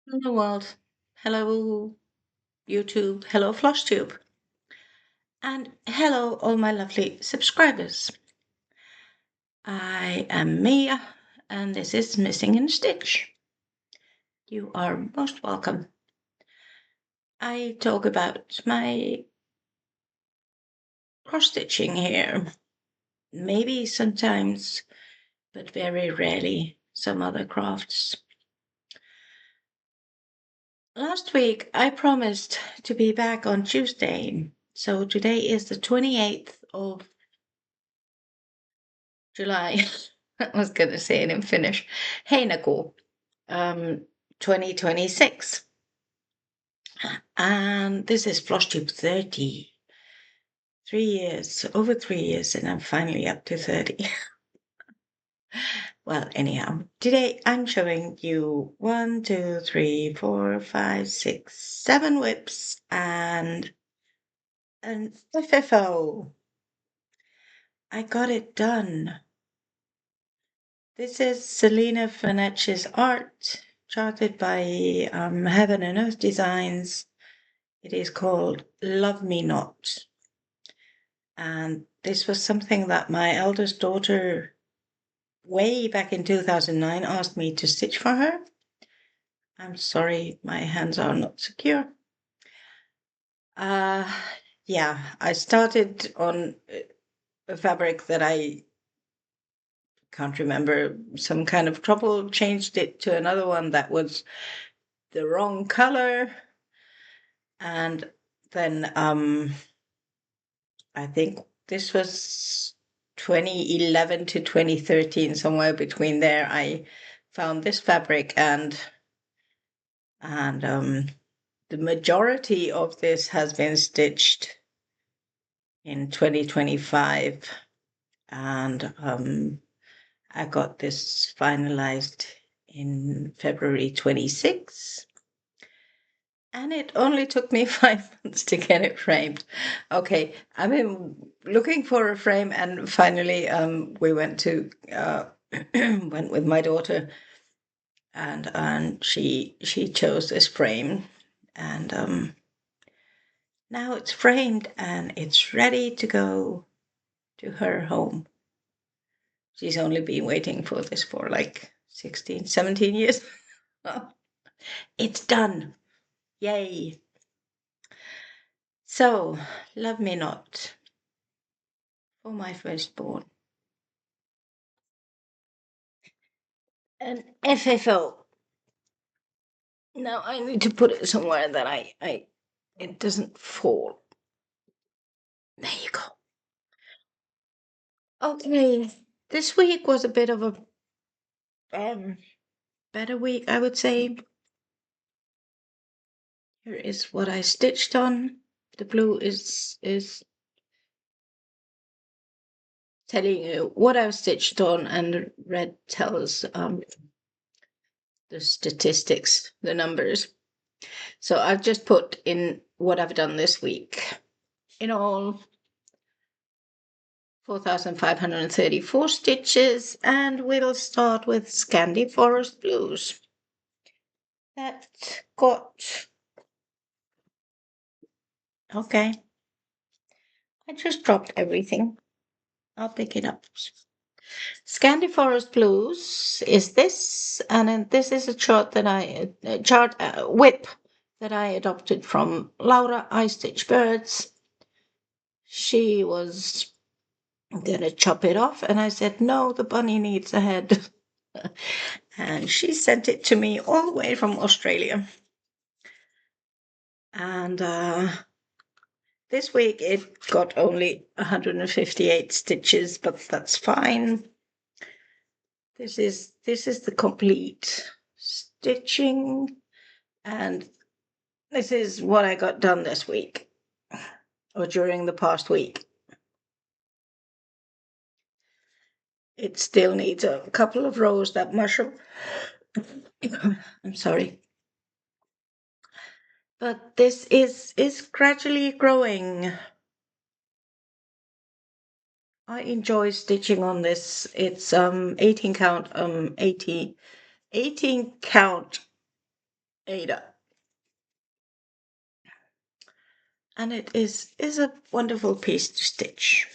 Hello world. Hello YouTube. Hello Flosstube. And hello all my lovely subscribers. I am Mia and this is Missing in Stitch. You are most welcome. I talk about my cross stitching here. Maybe sometimes, but very rarely, some other crafts. Last week I promised to be back on Tuesday. So today is the 28th of July. I was going to say it in Finnish. Heinäkuu, 2026. And this is Flosstube 30. 3 years, over 3 years, and I'm finally up to 30. Well, anyhow, today I'm showing you 1, 2, 3, 4, 5, 6, 7 whips and an FFO. I got it done. This is Selena Fanetch's art, charted by Heaven and Earth Designs. It is called Love Me Not. And this was something that my eldest daughter, way back in 2009, asked me to stitch for her. I'm sorry, my hands are not secure. Yeah, I started on a fabric that I can't remember, some kind of trouble, changed it to another one that was the wrong color. And then I think this was 2011 to 2013, somewhere between there. I found this fabric and the majority of this has been stitched in 2025, and I got this finalized in February 26. And it only took me 5 months to get it framed. Okay, I've been looking for a frame, and finally, we went to went with my daughter, and she chose this frame, and now it's framed and it's ready to go to her home. She's only been waiting for this for like 16, 17 years. It's done. Yay. So, Love Me Not for my firstborn. An FFO. Now I need to put it somewhere that it doesn't fall. There you go. Okay, this week was a bit of a better week, I would say. Here is what I stitched on. The blue is telling you what I've stitched on, and the red tells the statistics, the numbers. So I've just put in what I've done this week. In all, 4,534 stitches, and we'll start with Scandi Forest Blues. That got... Okay. I just dropped everything. I'll pick it up. Scandi Forest Blues is this, and then this is a chart that whip that I adopted from Laura I Stitch Birds. She was gonna chop it off, and I said, no, the bunny needs a head. And she sent it to me all the way from Australia. And this week it got only 158 stitches, but that's fine. This is the complete stitching, and this is what I got done this week, or during the past week. It still needs a couple of rows that mushroom. I'm sorry. But this is gradually growing. I enjoy stitching on this. It's 18 count 18 count Ada. And it is a wonderful piece to stitch.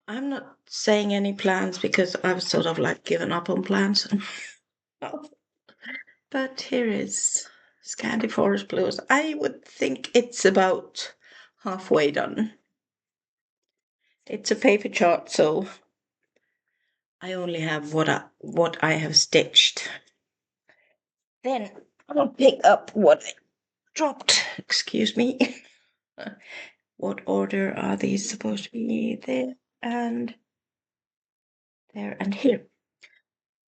I'm not saying any plans because I've sort of like given up on plans. But here is Scandi Forest Blues. I would think it's about halfway done. It's a paper chart, so I only have what I have stitched. Then I'll pick up what I dropped. Excuse me. What order are these supposed to be? There and there and here.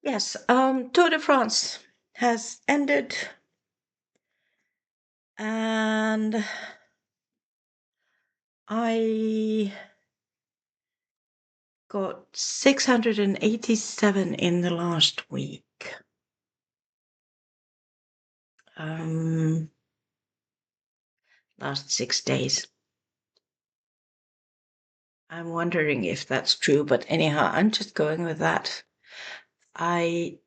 Yes, Tour de France has ended, and I got 687 in the last week. Last 6 days. I'm wondering if that's true, but anyhow, I'm just going with that. I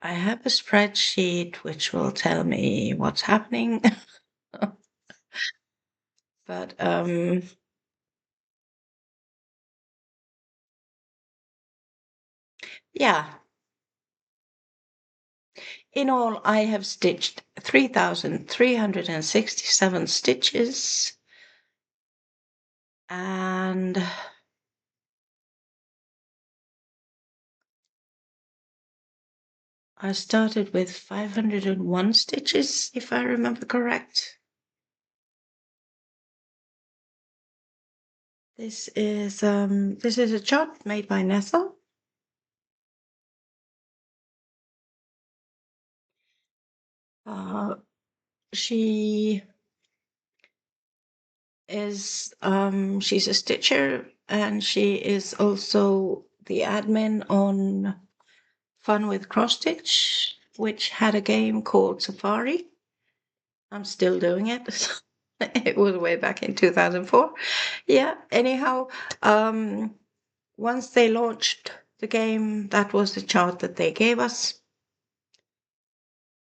have a spreadsheet which will tell me what's happening. But yeah. In all, I have stitched 3,367 stitches, and I started with 501 stitches, if I remember correct. This is a chart made by Nessa. She is she's a stitcher, and she is also the admin on Fun with Cross Stitch, which had a game called Safari. I'm still doing it. It was way back in 2004. Yeah, anyhow, once they launched the game, that was the chart that they gave us.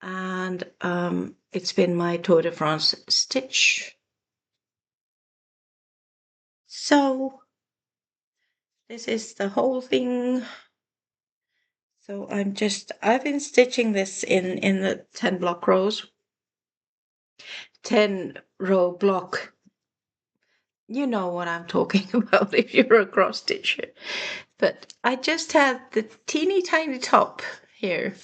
And it's been my Tour de France stitch. So this is the whole thing. So I've been stitching this in the 10 block rows. 10 row block. You know what I'm talking about if you're a cross stitcher. But I just had the teeny tiny top here.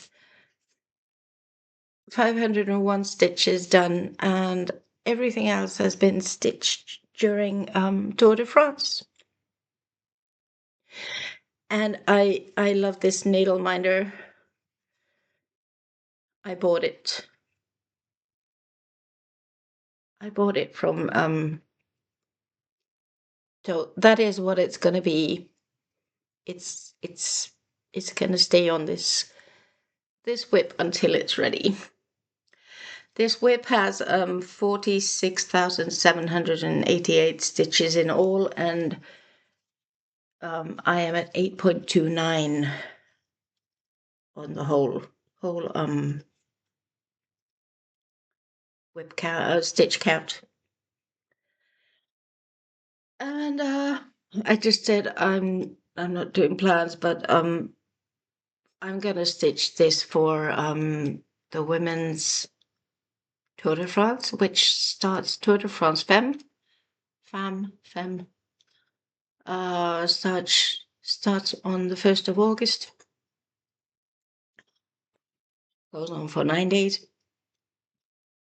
501 stitches done, and everything else has been stitched during Tour de France. And I love this needle minder. I bought it. I bought it from so that is what it's gonna be. It's gonna stay on this whip until it's ready. This whip has 46,788 stitches in all, and I am at 8.29 on the whole whip count, stitch count. And I just said I'm not doing plans, but I'm gonna stitch this for the women's Tour de France, which starts Tour de France Femme, starts on the 1st of August. Goes on for 9 days.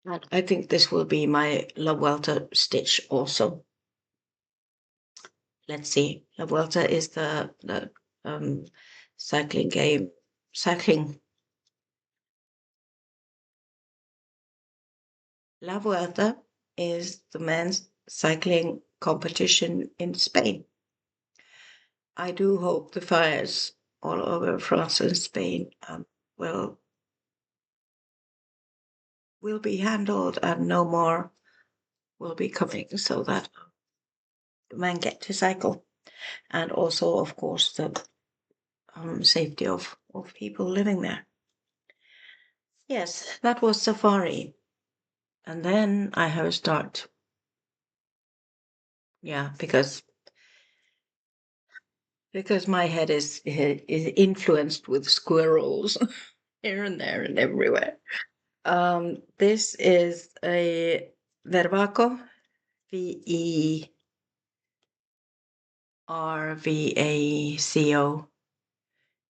And I think this will be my La Vuelta stitch also. Let's see. La Vuelta is the cycling game. La Vuelta is the men's cycling competition in Spain. I do hope the fires all over France and Spain will be handled, and no more will be coming, so that the men get to cycle, and also, of course, the safety of people living there. Yes, that was safari. And then I have a start. Yeah, because my head is influenced with squirrels here and there and everywhere. This is a Vervaco, Vervaco.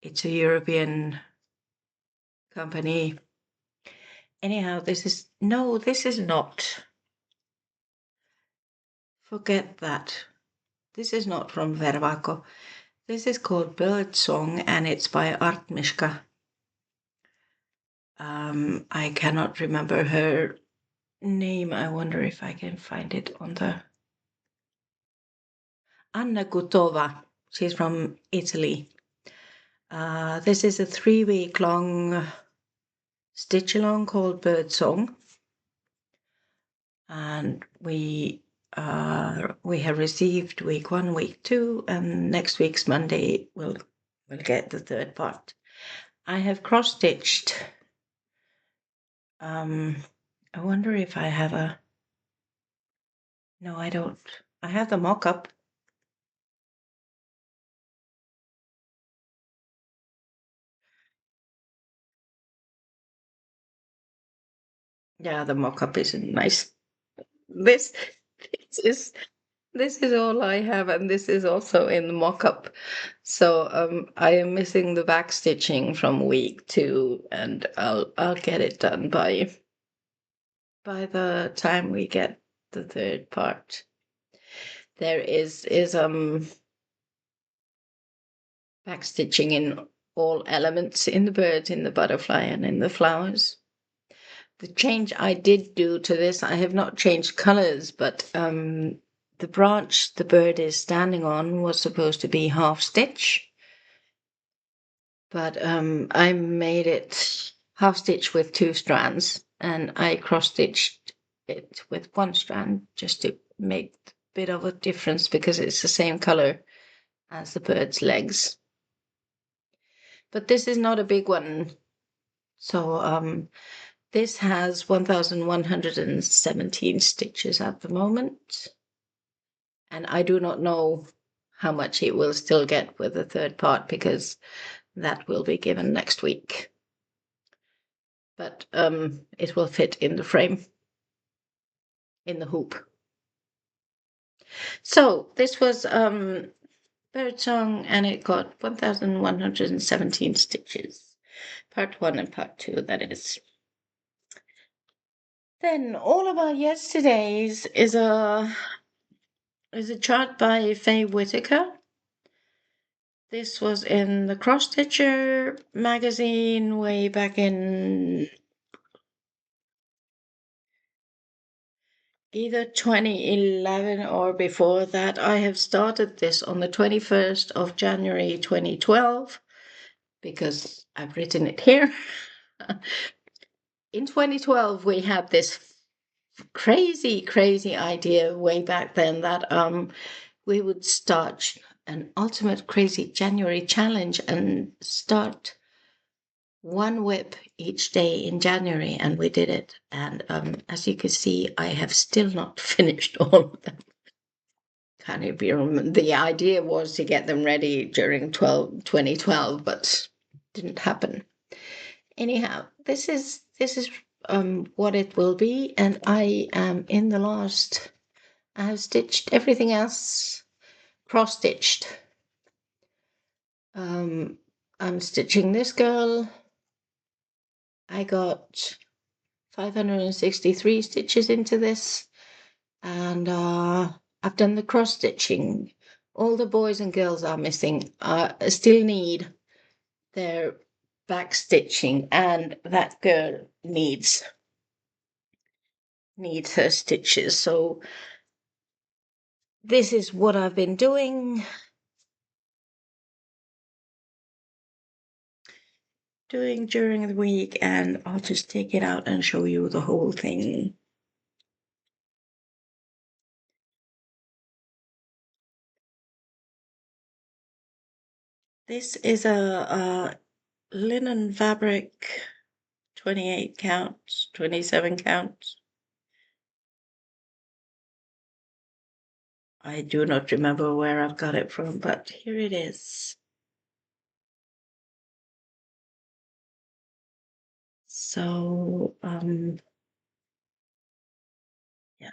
It's a European company. Anyhow, this is not. Forget that. This is not from Vervaco. This is called Bird Song, and it's by Artmishka. I cannot remember her name. I wonder if I can find it on the Anna Gutova. She's from Italy. This is a 3-week long stitch along called Bird Song, and we have received week 1, week 2, and next week's Monday we'll get the third part. I have cross stitched. I wonder if I have a. No, I don't. I have the mock-up. Yeah, the mock-up is nice. This is all I have, and this is also in the mock-up. So I am missing the back stitching from week 2, and I'll get it done by the time we get the third part. There is back stitching in all elements, in the bird, in the butterfly, and in the flowers. The change I did do to this, I have not changed colors, but the branch the bird is standing on was supposed to be half stitch, but I made it half stitch with 2 strands, and I cross stitched it with 1 strand just to make a bit of a difference because it's the same color as the bird's legs. But this is not a big one, so this has 1,117 stitches at the moment, and I do not know how much it will still get with the third part because that will be given next week. But it will fit in the frame, in the hoop. So this was Birdsong, and it got 1,117 stitches. Part 1 and part 2, that is. Then all of our yesterdays is a chart by Faye Whitaker. This was in the Cross Stitcher magazine way back in either 2011 or before that. I have started this on the 21st of January 2012 because I've written it here. In 2012, we had this crazy idea way back then that we would start an ultimate crazy January challenge and start 1 whip each day in January, and we did it. And as you can see, I have still not finished all of them. Can't you be the idea was to get them ready during 2012, but didn't happen. Anyhow, this is what it will be, and I am in the last. I have stitched everything else, cross stitched. I'm stitching this girl. I got 563 stitches into this, and I've done the cross stitching. All the boys and girls are missing still need their back stitching, and that girl needs her stitches. So this is what I've been doing during the week, and I'll just take it out and show you the whole thing. This is a linen fabric 28 counts, 27 counts. I do not remember where I've got it from, but here it is. So, yeah.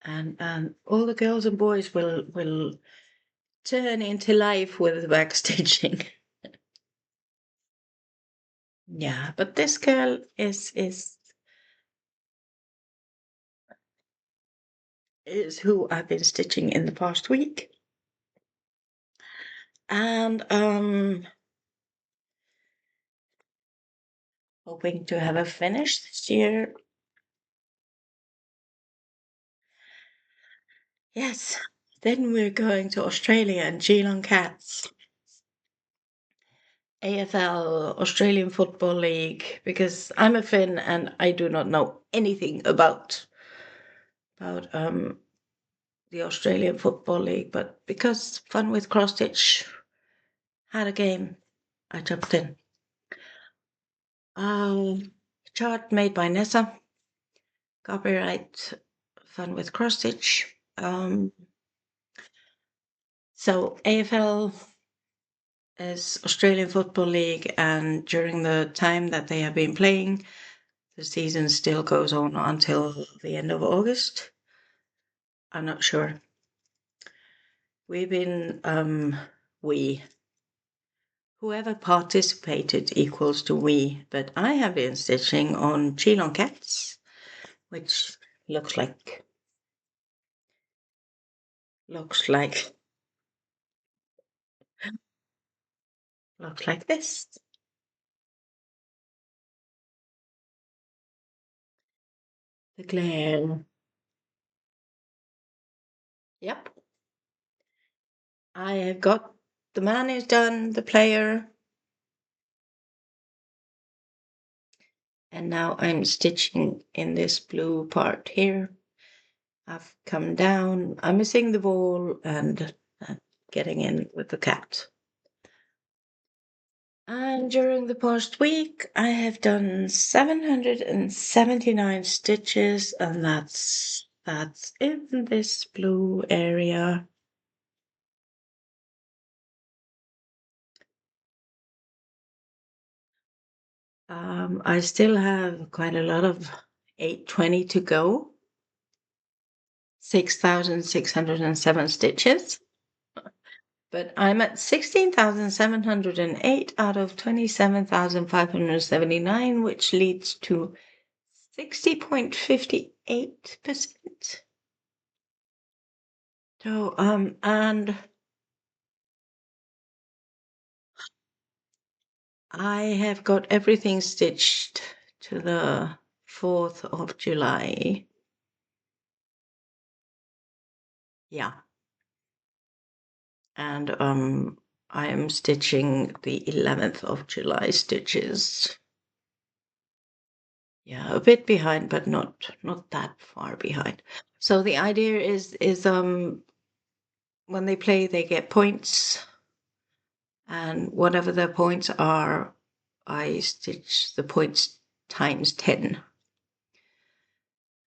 And all the girls and boys will turn into life with backstitching. Yeah, but this girl is who I've been stitching in the past week. And hoping to have her finished this year. Yes, then we're going to Australia and Geelong Cats. AFL, Australian Football League, because I'm a Finn and I do not know anything about the Australian Football League, but because Fun with Cross Stitch had a game, I jumped in. Chart made by Nessa, copyright Fun with Cross Stitch. So AFL is Australian Football League, and during the time that they have been playing, the season still goes on until the end of August. I'm not sure. We've been, whoever participated equals to we, but I have been stitching on Geelong Cats, which looks like this. The glare. Yep. I have got the man is done, the player. And now I'm stitching in this blue part here. I've come down, I'm missing the ball and getting in with the cat. And during the past week, I have done 779 stitches, and that's in this blue area. I still have quite a lot of 820 to go. 6,607 stitches. But I'm at 16,708 out of 27,579, which leads to 60.58%. So, and I have got everything stitched to the 4th of July. Yeah. And I am stitching the 11th of July stitches. Yeah, a bit behind, but not that far behind. So the idea is when they play, they get points, and whatever their points are, I stitch the points times 10.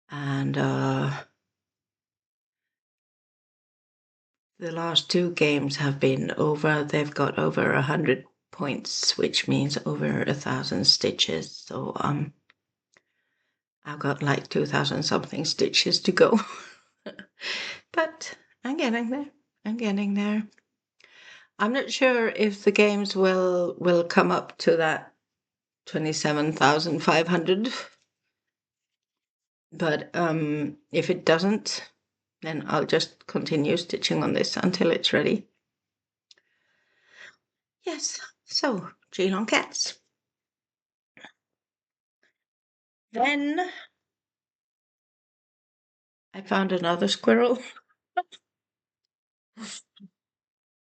And the last 2 games have been over. They've got over 100 points, which means over 1,000 stitches. So I've got like 2,000 something stitches to go. But I'm getting there. I'm not sure if the games will come up to that 27,500. But if it doesn't, then I'll just continue stitching on this until it's ready. Yes, so Geelong Cats. Then I found another squirrel.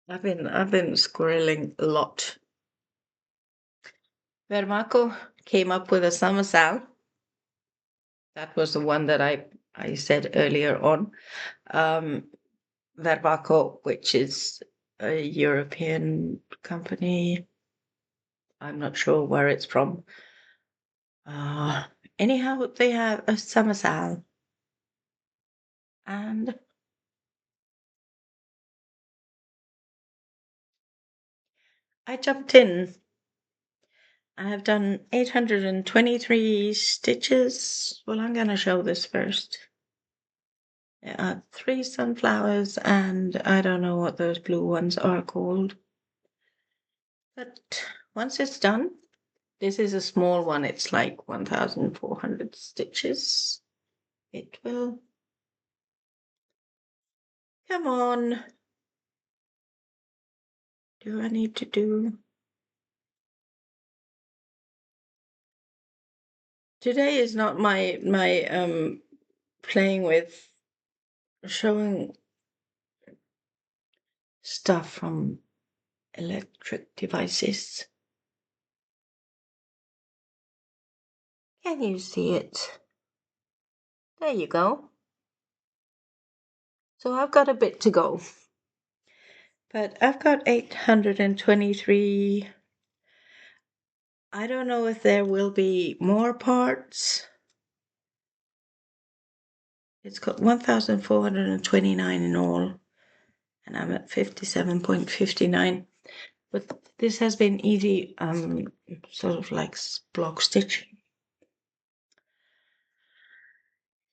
I've been squirreling a lot. Vermaco came up with a summer sal. That was the one that I said earlier on. Vermaco, which is a European company. I'm not sure where it's from. Anyhow, they have a summer sale, and I jumped in. I have done 823 stitches. Well, I'm going to show this first. There are 3 sunflowers, and I don't know what those blue ones are called. But once it's done, this is a small one. It's like 1,400 stitches. It will. Come on. Do I need to do? Today is not my playing with showing stuff from electric devices. Can you see it? There you go. So I've got a bit to go. But I've got 823. I don't know if there will be more parts. It's got 1,429 in all, and I'm at 57.59. But this has been easy, sort of like block stitching.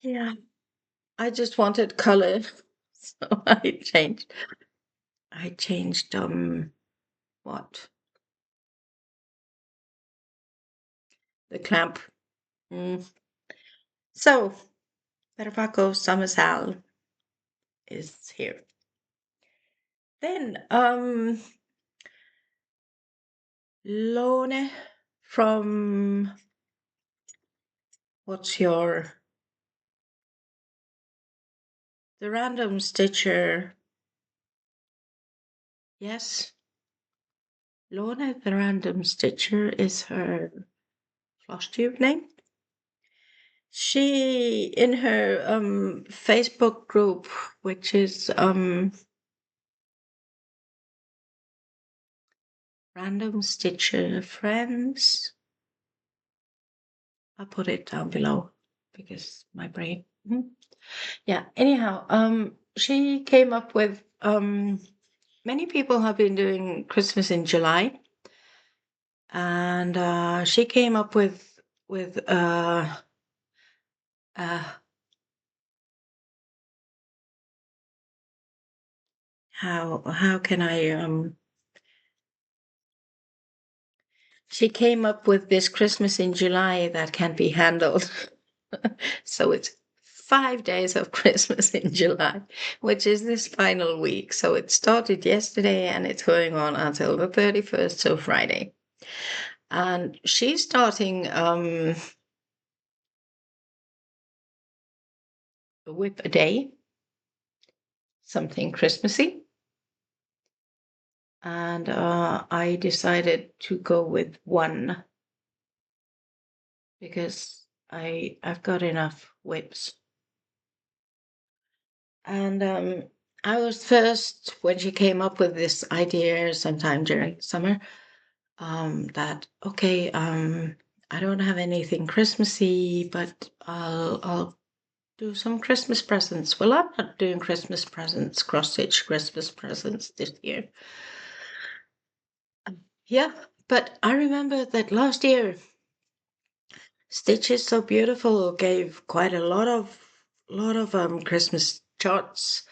Yeah, I just wanted color, so I changed. What? The clamp. So, Vervaco Summersal is here. Then, Lone from, what's your, the random stitcher. Yes, Lone the random stitcher is her Flosstube name. She, in her Facebook group, which is Random Stitcher Friends. I'll put it down below because my brain. Yeah, anyhow, she came up with many people have been doing Christmas in July, and she came up with how can I she came up with this Christmas in July that can be handled. So it's 5 days of Christmas in July, which is this final week. So it started yesterday and it's going on until the 31st, so Friday. And she's starting with a day, something Christmassy. And I decided to go with one because I've got enough whips. And I was first, when she came up with this idea sometime during summer, that, okay, I don't have anything Christmassy, but I'll do some Christmas presents. Well, I'm not doing Christmas presents, cross-stitch Christmas presents this year. Yeah, but I remember that last year, Stitch is So Beautiful gave quite a lot of Christmas charts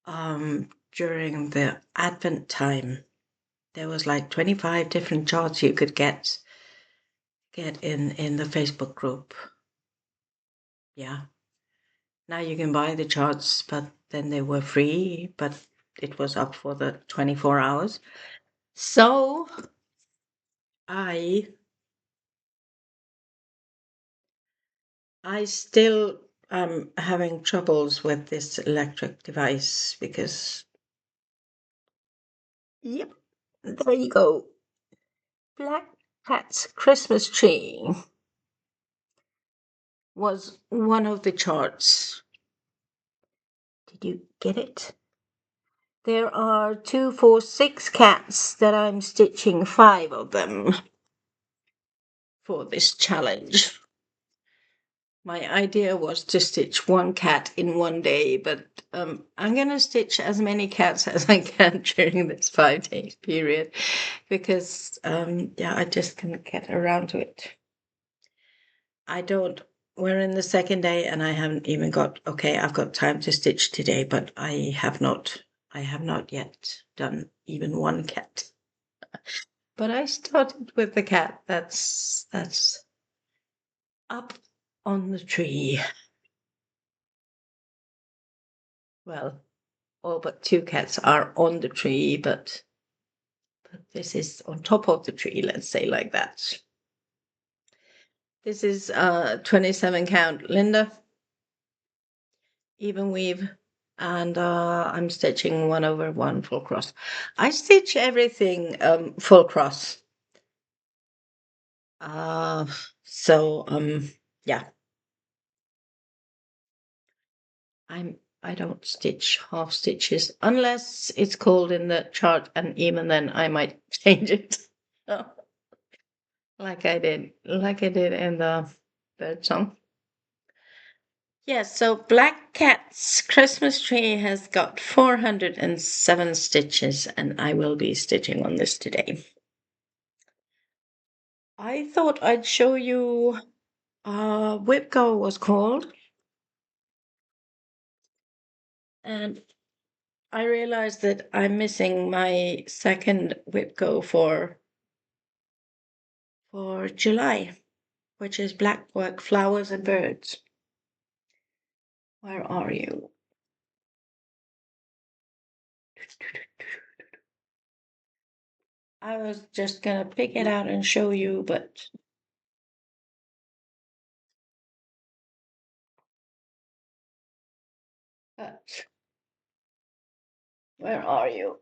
during the Advent time. There was like 25 different charts you could get in the Facebook group. Yeah. Now you can buy the charts, but then they were free, but it was up for the 24 hours. So I still am having troubles with this electric device because, yep, there you go. Black Cat's Christmas Tree was one of the charts. Did you get it? There are 2, 4, 6 cats that I'm stitching 5 of them. for this challenge. My idea was to stitch one cat in one day, but I'm going to stitch as many cats as I can during this 5 day period because, yeah, I just can't get around to it. We're in the second day and I haven't even I've got time to stitch today, but I have not yet done even one cat. But I started with the cat that's up on the tree. Well, all but 2 cats are on the tree, but this is on top of the tree, let's say like that. This is 27 count Linda, even weave, and I'm stitching 1/1 full cross. I stitch everything full cross. So yeah. I don't stitch half stitches unless it's called in the chart, and even then I might change it. like I did in the bird song. Yes, so Black Cat's Christmas tree has got 407 stitches, and I will be stitching on this today. I thought I'd show you Whip Go was called, and I realized that I'm missing my second Whip Go for July, which is Black Work Flowers and Birds. Where are you? I was just gonna pick it out and show you, but where are you?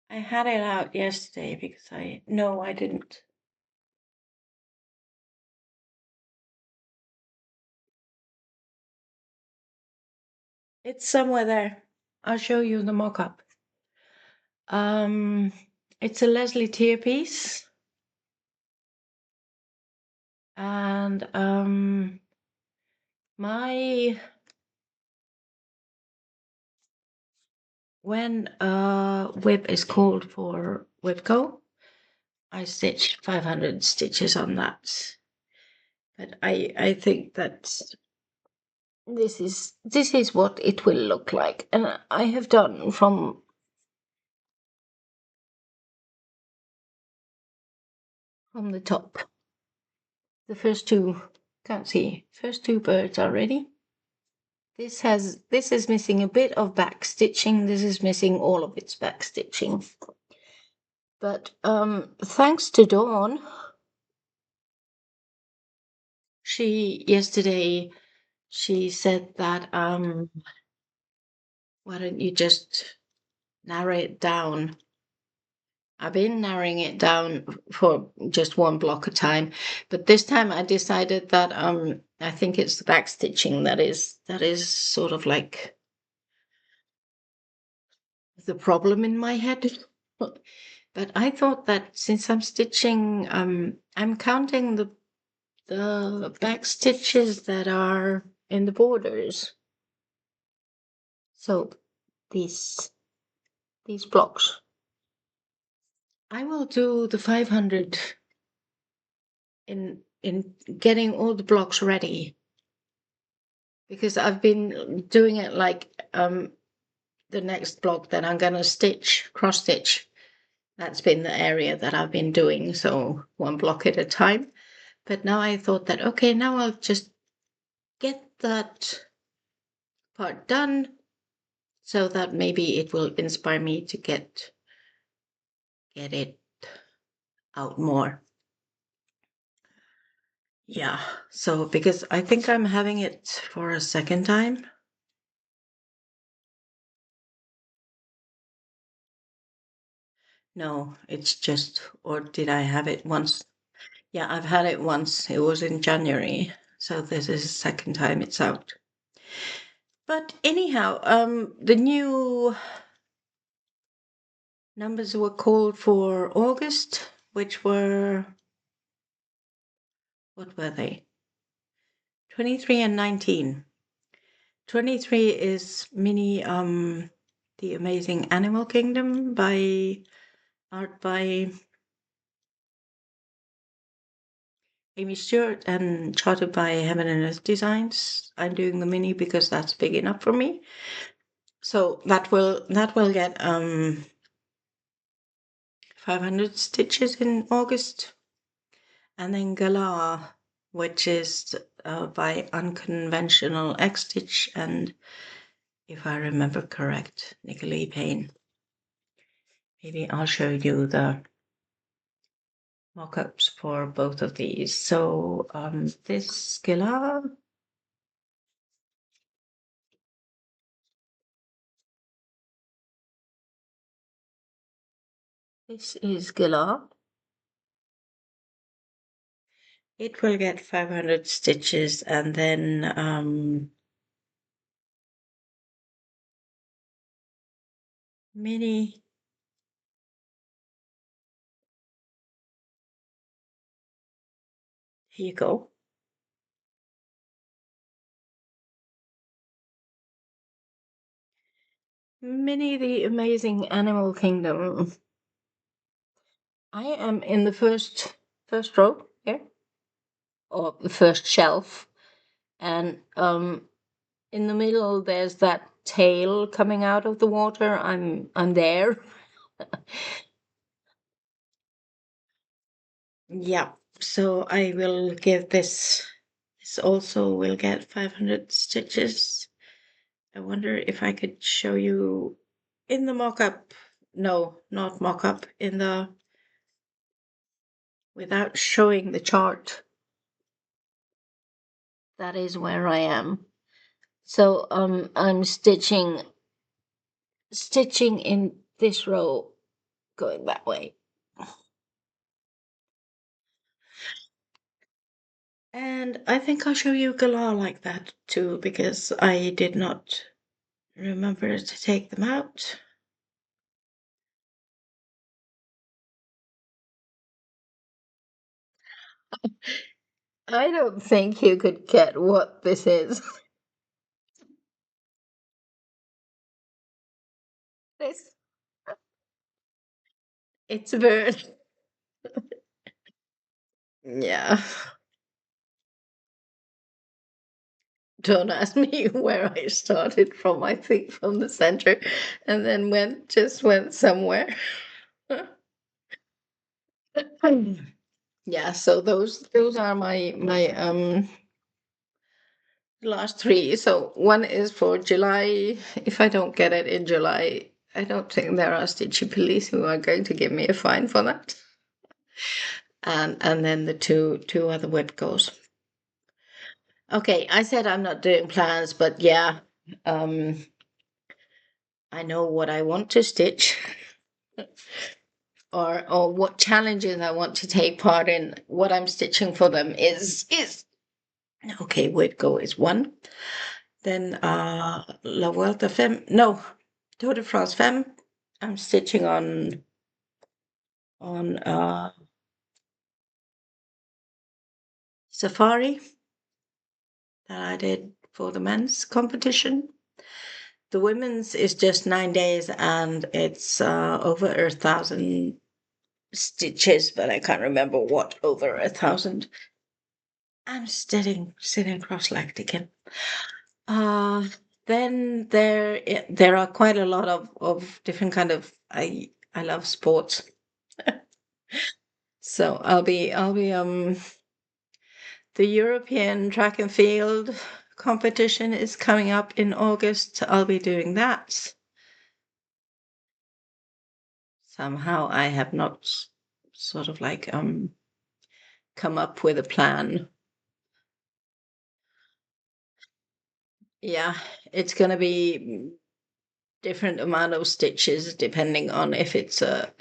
I had it out yesterday because I didn't. It's somewhere there. I'll show you the mock-up. It's a Leslie Tier piece. And when whip is called for Whip Go, I stitch 500 stitches on that. But I think that this is what it will look like, and I have done from the top. The first two, can't see, first 2 birds are ready. This is missing a bit of back stitching. This is missing all of its back stitching. But thanks to Dawn, yesterday she said that why don't you just narrow it down? I've been narrowing it down for just one block at a time, but this time I decided that I think it's the back stitching that is sort of like the problem in my head. But I thought that since I'm stitching, I'm counting the back stitches that are in the borders. So these blocks. I will do the 500 in getting all the blocks ready, because I've been doing it like the next block that I'm gonna stitch, cross stitch. That's been the area that I've been doing, so one block at a time. But now I thought that, okay, now I'll just get that part done so that maybe it will inspire me to get it out more. Yeah, so because I think I'm having it for a second time. No, it's just, or did I have it once? Yeah, I've had it once. It was in January. So this is the second time it's out. But anyhow, the new numbers were called for August, which were, what were they? 23 and 19. 23 is mini The Amazing Animal Kingdom by art by Amy Stewart and charted by Heaven and Earth Designs. I'm doing the mini because that's big enough for me. So that will get 500 stitches in August. And then Galah, which is by Unconventional X Stitch and, if I remember correct, Nicolee Payne. Maybe I'll show you the mock-ups for both of these. So this Galah, this is Galah. It will get 500 stitches, and then mini. Here you go. Mini The Amazing Animal Kingdom. I am in the first row here, or the first shelf, and in the middle there's that tail coming out of the water. I'm there. Yeah, so I will give this also will get 500 stitches. I wonder if I could show you in the mock-up. No, not mock-up, in the, without showing the chart. That is where I am. So I'm stitching in this row, going that way. And I think I'll show you Galah like that too, because I did not remember to take them out. I don't think you could get what this is. This, it's a bird. Yeah. Don't ask me where I started from. I think from the center, and then went somewhere. Yeah, so those are my last three. So one is for July. If I don't get it in July, I don't think there are stitchy police who are going to give me a fine for that. And then the two other wet goes. Okay, I said I'm not doing plans, but yeah, I know what I want to stitch. Or what challenges I want to take part in. What I'm stitching for them is okay. Wait, go is one. Then La Vuelta Femme, no, Tour de France Femme. I'm stitching on Safari that I did for the men's competition. The women's is just 9 days and it's over 1,000 stitches, but I can't remember what over 1,000. I'm sitting cross-legged again. Then there are quite a lot of different kind of, I love sports. So I'll be the European track and field competition is coming up in August. I'll be doing that. Somehow I have not sort of like come up with a plan. Yeah, it's gonna be different amount of stitches depending on if it's a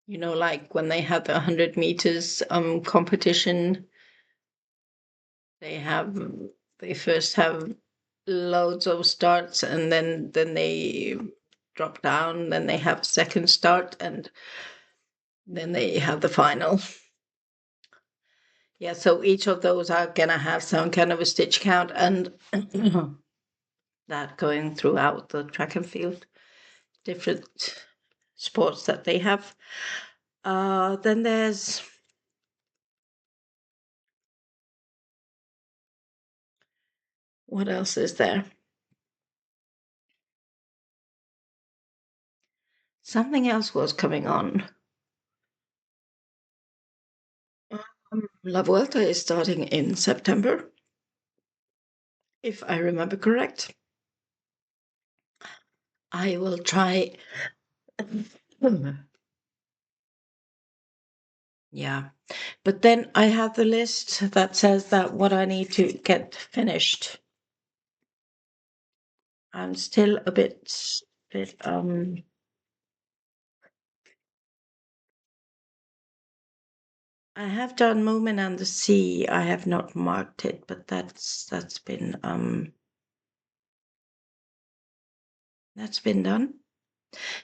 you know, like when they have the 100 meters competition, they first have loads of starts and then they drop down, then they have a second start, and then they have the final. Yeah, so each of those are gonna have some kind of a stitch count, and that going throughout the track and field, different sports that they have. Then there's what else is there? Something else was coming on. La Vuelta is starting in September, if I remember correct. I will try. Yeah, but then I have the list that says that what I need to get finished. I'm still a bit I have done Moomin and the Sea. I have not marked it, but that's been done.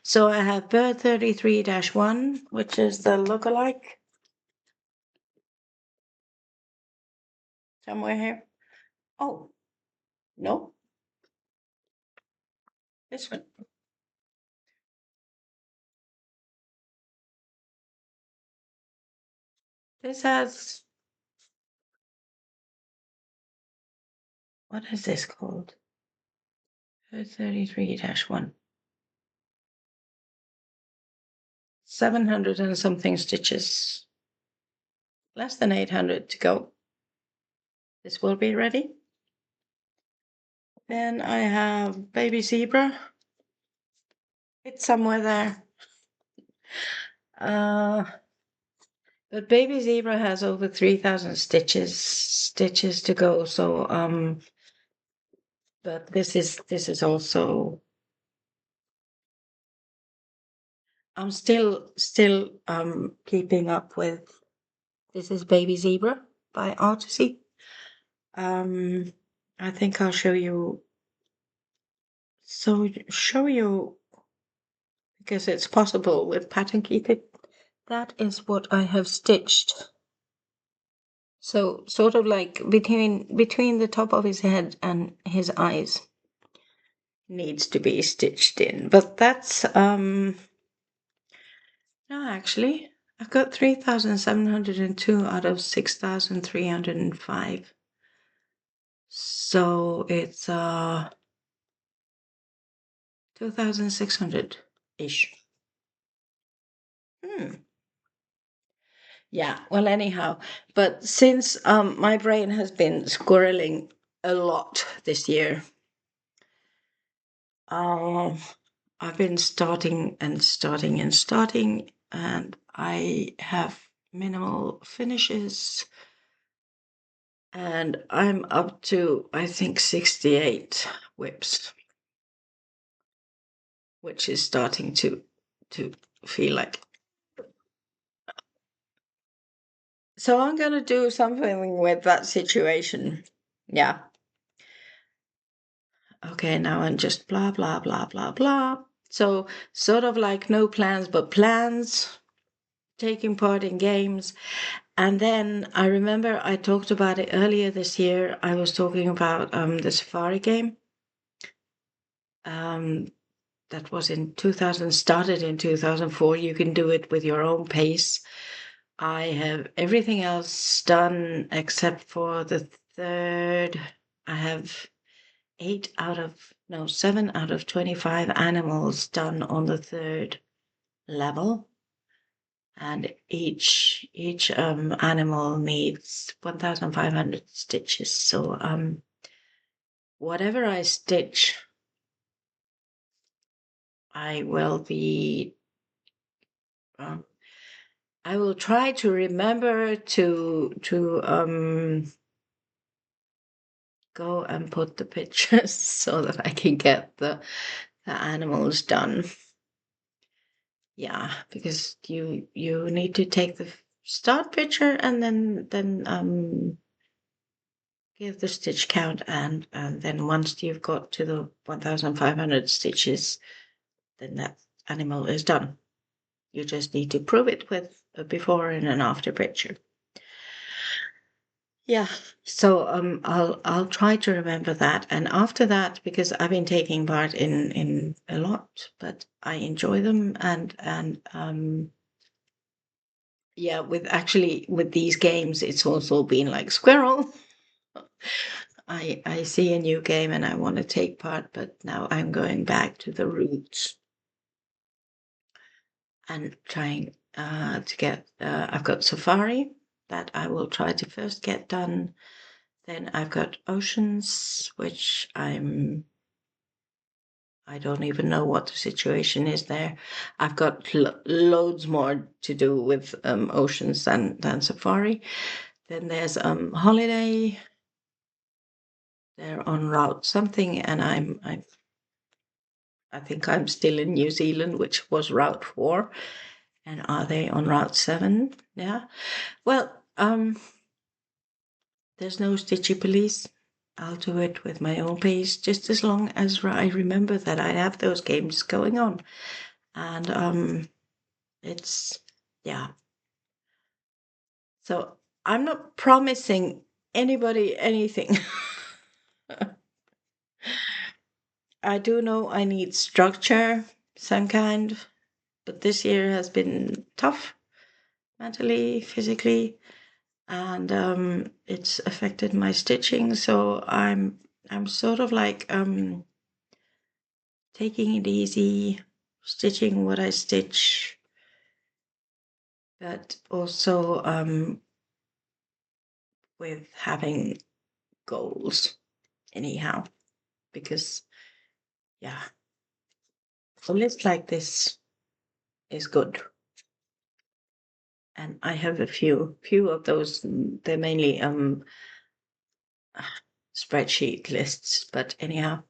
So I have Bird 33-1, which is the lookalike. Somewhere here. Oh, no. This one. This has, what is this called? 33-1. 700 and something stitches. Less than 800 to go. This will be ready. Then I have Baby Zebra. It's somewhere there. But Baby Zebra has over 3,000 stitches to go. So but this is also, I'm still keeping up with. This is Baby Zebra by Artisy. I think I'll show you. So show you, because it's possible with pattern keeping. That is what I have stitched. So sort of like between the top of his head and his eyes needs to be stitched in. But that's no, actually I've got 3,702 out of 6,305. So it's 2,600-ish. Yeah, well, anyhow, but since my brain has been squirreling a lot this year, I've been starting, and I have minimal finishes, and I'm up to, I think, 68 whips, which is starting to feel like. So I'm gonna do something with that situation. Yeah. Okay, now I'm just blah, blah, blah, blah, blah. So sort of like no plans, but plans, taking part in games. And then I remember I talked about it earlier this year. I was talking about the Safari game. That was in 2000, started in 2004. You can do it with your own pace. I have everything else done except for the third. I have 7 out of 25 animals done on the third level. And each animal needs 1,500 stitches. So whatever I stitch, I will be. I will try to remember to go and put the pictures so that I can get the animals done. Yeah, because you need to take the start picture and then give the stitch count, and then once you've got to the 1,500 stitches, then that animal is done. You just need to prove it with a before and an after picture. Yeah. So I'll try to remember that. And after that, because I've been taking part in a lot, but I enjoy them, and yeah, with these games, it's also been like squirrel. I see a new game and I want to take part, but now I'm going back to the roots and trying to get. I've got Safari that I will try to first get done. Then I've got Oceans, which I don't even know what the situation is there. I've got loads more to do with Oceans than Safari. Then there's Holiday. They're on Route something, and I think I'm still in New Zealand, which was Route 4. And are they on Route 7? Yeah. Well, there's no Stitchy Police. I'll do it with my own pace, just as long as I remember that I have those games going on. And it's, yeah. So I'm not promising anybody anything. I do know I need structure, some kind, but this year has been tough mentally, physically, and it's affected my stitching. So I'm sort of like taking it easy, stitching what I stitch, but also with having goals anyhow, because yeah, a list like this is good. And I have a few of those. They're mainly spreadsheet lists, but anyhow,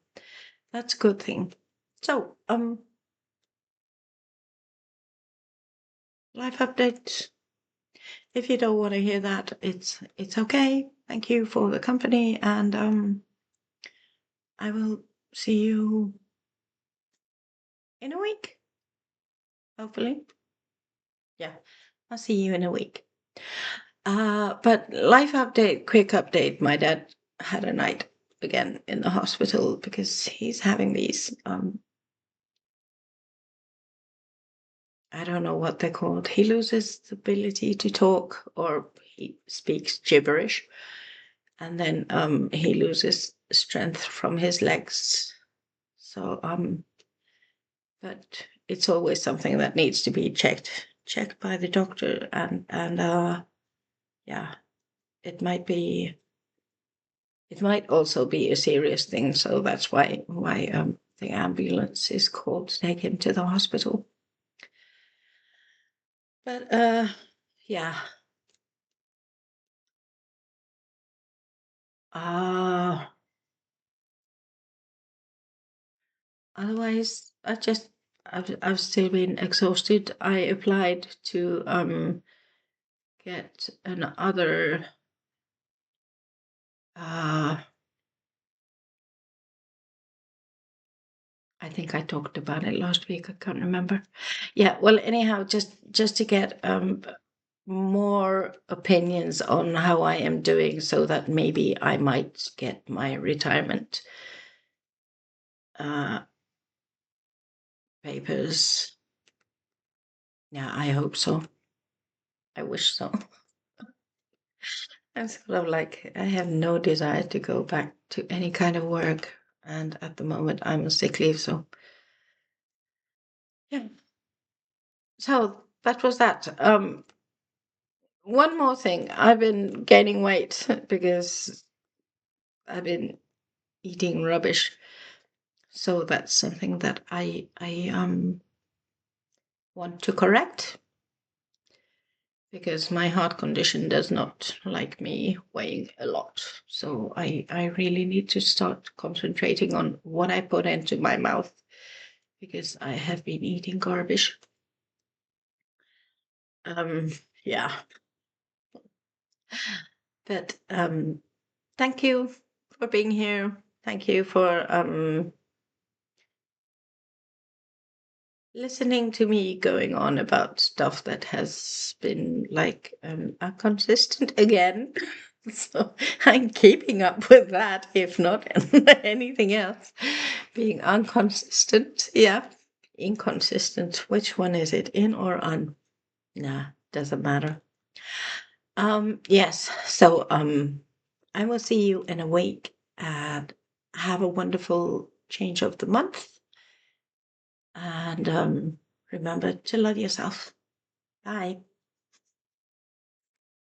that's a good thing. So life update. If you don't want to hear that, it's okay. Thank you for the company, and I will see you in a week, hopefully. Yeah, I'll see you in a week. But life update, quick update. My dad had a night again in the hospital because he's having these I don't know what they're called. He loses the ability to talk, or he speaks gibberish, and then he loses strength from his legs. So but it's always something that needs to be checked by the doctor, and yeah, it might also be a serious thing. So that's why the ambulance is called to take him to the hospital. But yeah. Otherwise, I've still been exhausted. I applied to get another I think I talked about it last week. I can't remember. Yeah, well, anyhow, just to get more opinions on how I am doing, so that maybe I might get my retirement papers. Yeah, I hope so. I wish so. I'm sort of like, I have no desire to go back to any kind of work. And at the moment, I'm on sick leave. So, yeah. So that was that. One more thing. I've been gaining weight because I've been eating rubbish. So that's something that I want to correct, because my heart condition does not like me weighing a lot. So I really need to start concentrating on what I put into my mouth, because I have been eating garbage. Yeah. But thank you for being here. Thank you for listening to me going on about stuff that has been like inconsistent again. So I'm keeping up with that, if not anything else. Being inconsistent, yeah. Inconsistent. Which one is it? In or on? Nah, doesn't matter. Yes. So I will see you in a week and have a wonderful change of the month. And remember to love yourself. Bye.